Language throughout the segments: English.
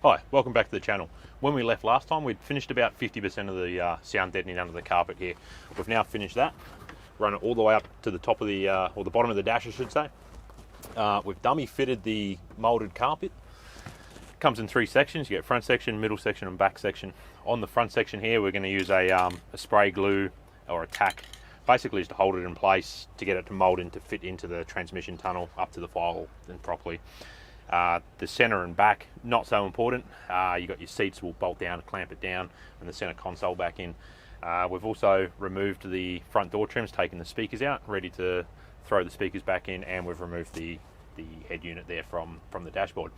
Hi, welcome back to the channel. When we left last time, we'd finished about 50% of the sound deadening under the carpet here. We've now finished that, run it all the way up to the top of the, or the bottom of the dash, I should say. We've dummy fitted the molded carpet. It comes in three sections. You get front section, middle section, and back section. On the front section here, we're going to use a spray glue or a tack, basically just to hold it in place to get it to mold in to fit into the transmission tunnel up to the file and properly. The center and back, not so important. You got your seats will bolt down, clamp it down, and the center console back in. We've also removed the front door trims, taken the speakers out, ready to throw the speakers back in, and we've removed the head unit there from the dashboard.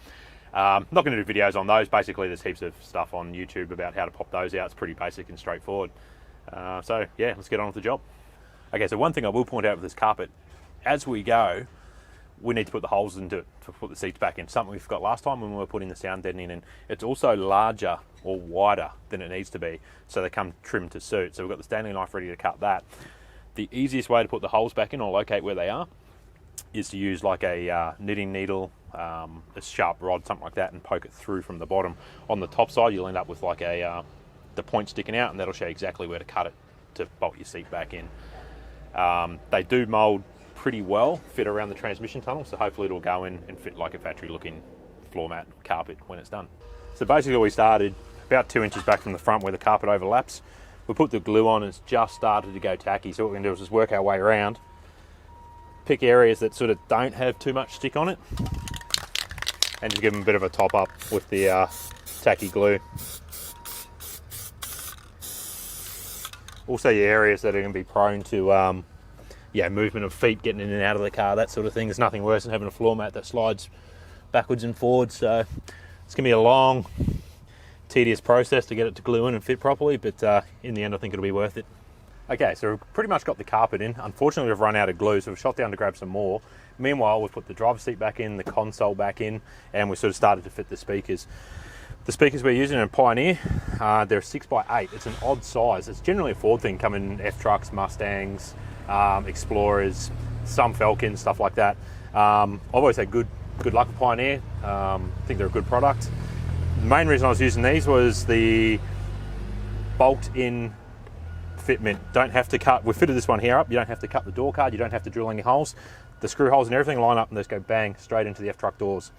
Not going to do videos on those. Basically, there's heaps of stuff on YouTube about how to pop those out. It's pretty basic and straightforward. So yeah, let's get on with the job. Okay, so one thing I will point out with this carpet, as we go, we need to put the holes into it to put the seats back in. Something we forgot last time when we were putting the sound deadening in. It's also larger or wider than it needs to be, so they come trimmed to suit. So we've got the Stanley knife ready to cut that. The easiest way to put the holes back in or locate where they are is to use like a knitting needle, a sharp rod, something like that, and poke it through from the bottom. On the top side, you'll end up with like the point sticking out, and that'll show you exactly where to cut it to bolt your seat back in. They do mold pretty well, fit around the transmission tunnel, so hopefully it'll go in and fit like a factory looking floor mat carpet when it's done. So basically we started about 2 inches back from the front where the carpet overlaps. We put the glue on and it's just started to go tacky, so what we're going to do is just work our way around, pick areas that sort of don't have too much stick on it, and just give them a bit of a top up with the tacky glue. Also your areas that are going to be prone to movement of feet getting in and out of the car, that sort of thing. There's nothing worse than having a floor mat that slides backwards and forwards, so it's going to be a long, tedious process to get it to glue in and fit properly, but in the end I think it'll be worth it. Okay, so we've pretty much got the carpet in. Unfortunately we've run out of glue, so we've shot down to grab some more. Meanwhile we've put the driver's seat back in, the console back in, and we sort of started to fit the speakers. The speakers we're using are a Pioneer. They're 6x8. It's an odd size. It's generally a Ford thing, coming in F trucks, Mustangs, Explorers, some Falcons, stuff like that. I've always had good luck with Pioneer. I think they're a good product. The main reason I was using these was the bolt-in fitment. Don't have to cut. We fitted this one here up. You don't have to cut the door card. You don't have to drill any holes. The screw holes and everything line up and just go bang straight into the F truck doors.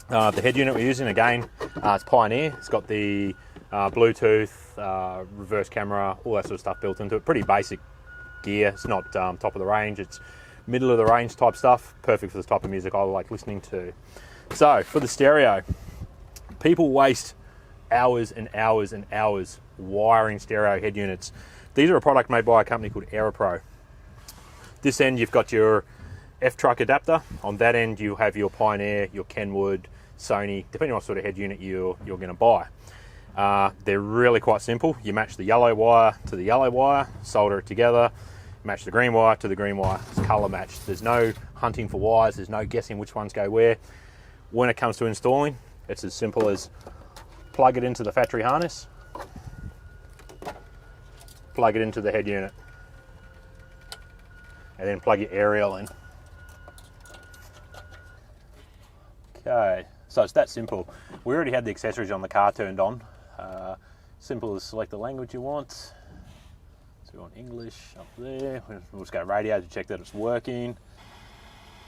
The head unit we're using, again, it's Pioneer. It's got the Bluetooth, reverse camera, all that sort of stuff built into it. Pretty basic gear. It's not top of the range. It's middle of the range type stuff. Perfect for the type of music I like listening to. So for the stereo, people waste hours and hours and hours wiring stereo head units. These are a product made by a company called Aerpro. This end you've got your F truck adapter. On that end you have your Pioneer, your Kenwood, Sony, depending on what sort of head unit you're going to buy. They're really quite simple. You match the yellow wire to the yellow wire, solder it together, match the green wire to the green wire. It's color matched. There's no hunting for wires, there's no guessing which ones go where. When it comes to installing, it's as simple as plug it into the factory harness, plug it into the head unit, and then plug your aerial in. Okay, so it's that simple. We already had the accessories on the car turned on. Simple as select the language you want. So we want English up there. We'll just go radio to check that it's working.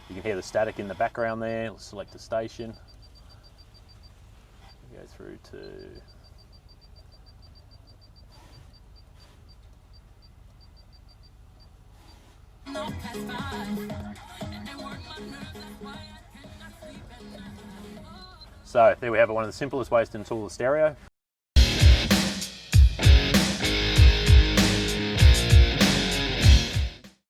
You can hear the static in the background there. Let's select the station. Go through to... So there we have it, one of the simplest ways to install the stereo.